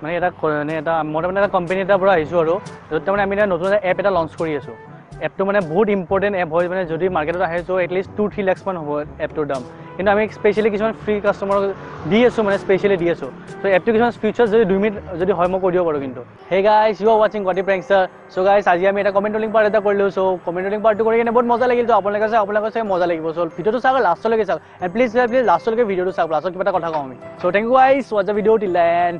মানে এটা মই মানে এটা কোম্পানী এটাৰ পৰা আহিছোঁ আৰু য'ত তাৰমানে আমি এটা নতুন এপ এটা লঞ্চ কৰি আছোঁ এপটো মানে বহুত ইম্পৰ্টেণ্ট এপ হয় মানে যদি মাৰ্কেটত আহে চ' এটলিষ্ট 2-3 লাখ মান হ'ব এপটোৰ দাম কিন্তু আমি স্পেচিয়েলি কিছুমান ফ্ৰী কাষ্টমাৰক দি আছোঁ মানে স্পেচিয়েলি দি আছোঁ চ' এপটো কিছুমান ফিচাৰ্ছ যদি 2 মিনিট যদি হয় মই কৈ দিব পাৰোঁ কিন্তু হে গাইজ ইউ আৰ ৱাচিং গুৱাহাটী প্ৰেংকষ্টাৰ চ' গাইজ আজি আমি এটা কমেণ্ট লিংক পাৰ্ট এটা কৰিলোঁ চ' কমেণ্ট লিংক পাৰ্টটো কৰি কিনে বহুত মজা লাগিল চ' আপোনালোকে চাই মজা লাগিব চ' ভিডিঅ'টো চাওক লাষ্টলৈকে চাওক এণ্ড প্লিজ লাষ্টলৈকে ভিডিঅ'টো চাওক লাষ্টত কিবা এটা কথা কওঁ আমি so' thank you guys watch the video' till the end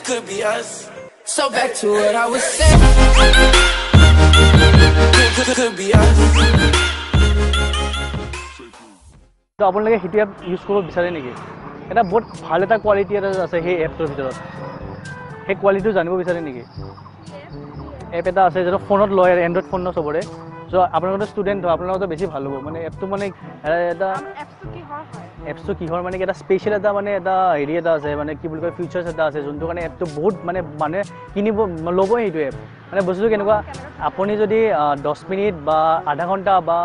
Could be us. So back to what I was saying. Could be us. তো আপোনালোকে সেইটো এপ ইউজ কৰিব বিচাৰে নেকি এটা বহুত ভাল এটা কোৱালিটি এটা আছে সেই এপটোৰ ভিতৰত সেই কোৱালিটিটো জানিব বিচাৰে নেকি এপ এটা আছে যিটো ফোনত লয় এণ্ড্ৰইড ফোন ন চবৰে চ' আপোনালোকৰ ষ্টুডেণ্ট হয় আপোনালোকৰ বেছি ভাল হ'ব মানে এপটো মানে এটা এপছটো কিহৰ মানে এটা স্পেচিয়েল এটা মানে এটা হেৰি এটা আছে মানে কি বুলি কয় ফিচাৰ্ছ এটা আছে যোনটো কাৰণে এপটো বহুত মানে মানুহে কিনিব ল'ব সেইটো এপ মানে বস্তুটো কেনেকুৱা আপুনি যদি 10 মিনিট বা আধা ঘণ্টা বা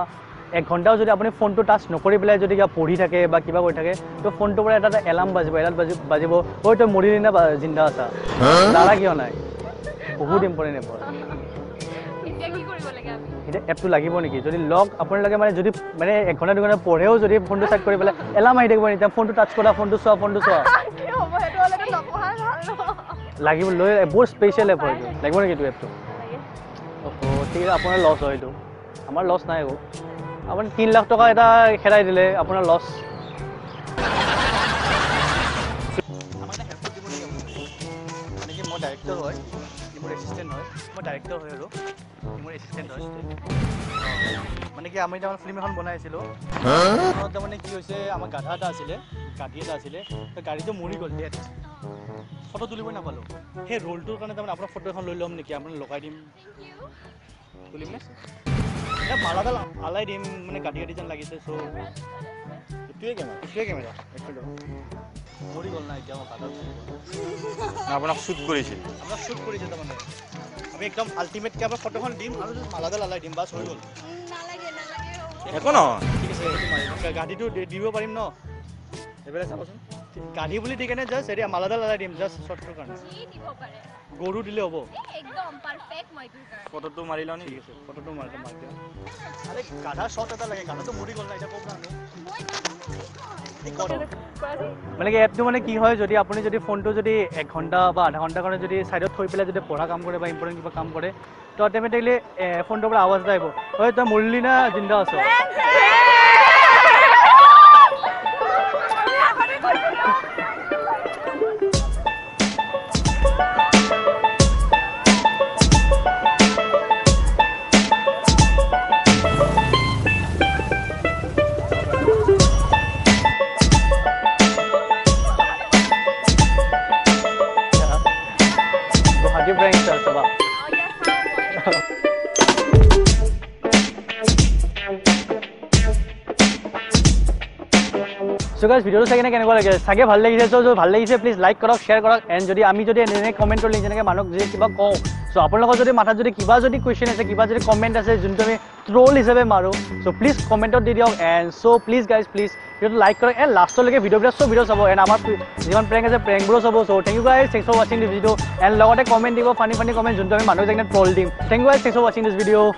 1 ঘণ্টাও যদি আপুনি ফোনটো টাচ নকৰি পেলাই যদি কিবা পঢ়ি থাকে বা কিবা কৰি থাকে তো ফোনটোৰ পৰা এটা এলাৰ্ম বাজিব ঐ তই মৰিলি না জিন্দা আছা দাৰা কিয় নাই বহুত ইম্পৰ্টেণ্ট এপ এতিয়া এপটো লাগিব নেকি যদি লগ আপোনালোকে মানে যদি মানে 1 ঘণ্টা 2 ঘণ্টা পঢ়েও যদি ফোনটো চেক কৰি পেলাই এলাৰ্ম আহি থাকিব এতিয়া ফোনটো টাচ কৰা ফোনটো চোৱা লাগিব লৈ বহুত স্পেচিয়েল এপ হয় লাগিব নেকি এইটো এপটো ঠিক আছে আপোনাৰ লছ হয় এইটো আমাৰ লছ নাই একো আপুনি 3 লাখ টকা এটা হেৰাই দিলে আপোনাৰ লছ মই ডাইৰেক্টৰ হয় মোৰ এছিষ্টেণ্ট হয় মই ডাইৰেক্টৰ হয় আৰু মোৰ এছিষ্টেণ্ট হয় মানে কি আমি তাৰমানে ফিল্ম এখন বনাইছিলোঁ তাৰমানে কি হৈছে আমাৰ গাধা এটা আছিলে গাড়ী এটা আছিলে গাড়ীটো মৰি গ'ল ডেথ ফটো তুলিবই নাপালোঁ সেই ৰোলটোৰ কাৰণে তাৰমানে আপোনাৰ ফটো এখন লৈ ল'ম নেকি আপোনাক লগাই দিম তুলিমনে এতিয়া মালাডাল আলাই দিম মানে কাটি যেন লাগিছে চ' এইটোৱে কেমেৰা মৰি গ'ল না এতিয়া মই গাধা আপোনাক শ্বুট কৰিছিল তাৰমানে আমি একদম আল্টিমেটকৈ আপোনাৰ ফটোখন দিম আৰু মালাডাল আলাই দিম বাছ হৈ গ'ল একো নহয় ঠিক আছে গাড়ীটো দিব পাৰিম ন এইবিলাক চাবচোন গাড়ী বুলি দি কেনে জাষ্ট এতিয়া মালাডাল আলাই দিম জাষ্ট শ্বটটোৰ কাৰণে গৰু দিলে হ'ব ফটোটো মাৰি লওঁ ঠিক আছে ফটোটো মাৰি দিম আৰে গাধা শ্বট এটা লাগে গাধাটো মৰি গ'ল না এতিয়া ক'ব মানে কি এপটো মানে কি হয় যদি আপুনি যদি ফোনটো যদি 1 ঘণ্টা বা আধা ঘণ্টাৰ কাৰণে যদি ছাইডত থৈ পেলাই যদি পঢ়া কাম কৰে বা ইম্পৰ্টেণ্ট কিবা কাম কৰে তো অট'মেটিকলি ফোনটোৰ পৰা আৱাজ এটা আহিব ঐ তই মৰিলি না জিন্দা আছ Prankster coba. So guys, ভিডিওটো চাই কিনে কেনেকুৱা লাগে চাগে ভাল লাগিছে চ' ভাল লাগিছে প্লিজ লাইক কৰক শ্বেয়াৰ কৰক এণ্ড যদি আমি যদি এনে কমেণ্টৰ লিংক যেনেকৈ মানুহক যদি কিবা কওঁ চ' আপোনালোকৰ যদি মাথাত যদি কিবা যদি কুৱেশ্যন আছে কিবা যদি কমেণ্ট আছে যোনটো আমি ট্ৰল হিচাপে মাৰোঁ চ' প্লিজ কমেণ্টত দি দিয়ক and so' please guys please ভিডিঅ'টো লাইক কৰক এণ্ড লাষ্টলৈকে ভিডিঅ'বিলাক চব ভিডিঅ' চাব এণ্ড আমাৰ যিমান প্ৰেংক আছে প্ৰেংকবোৰো চাব so' thank you guys thanks for ৱাচিং দিছ ভিডিঅ' এণ্ড লগতে কমেণ্ট দিব ফানি কমেণ্ট যোনটো আমি মানুহক যেনে ট্ৰল দিম thank you guys thanks for ৱাচিং দিছ ভিডিঅ'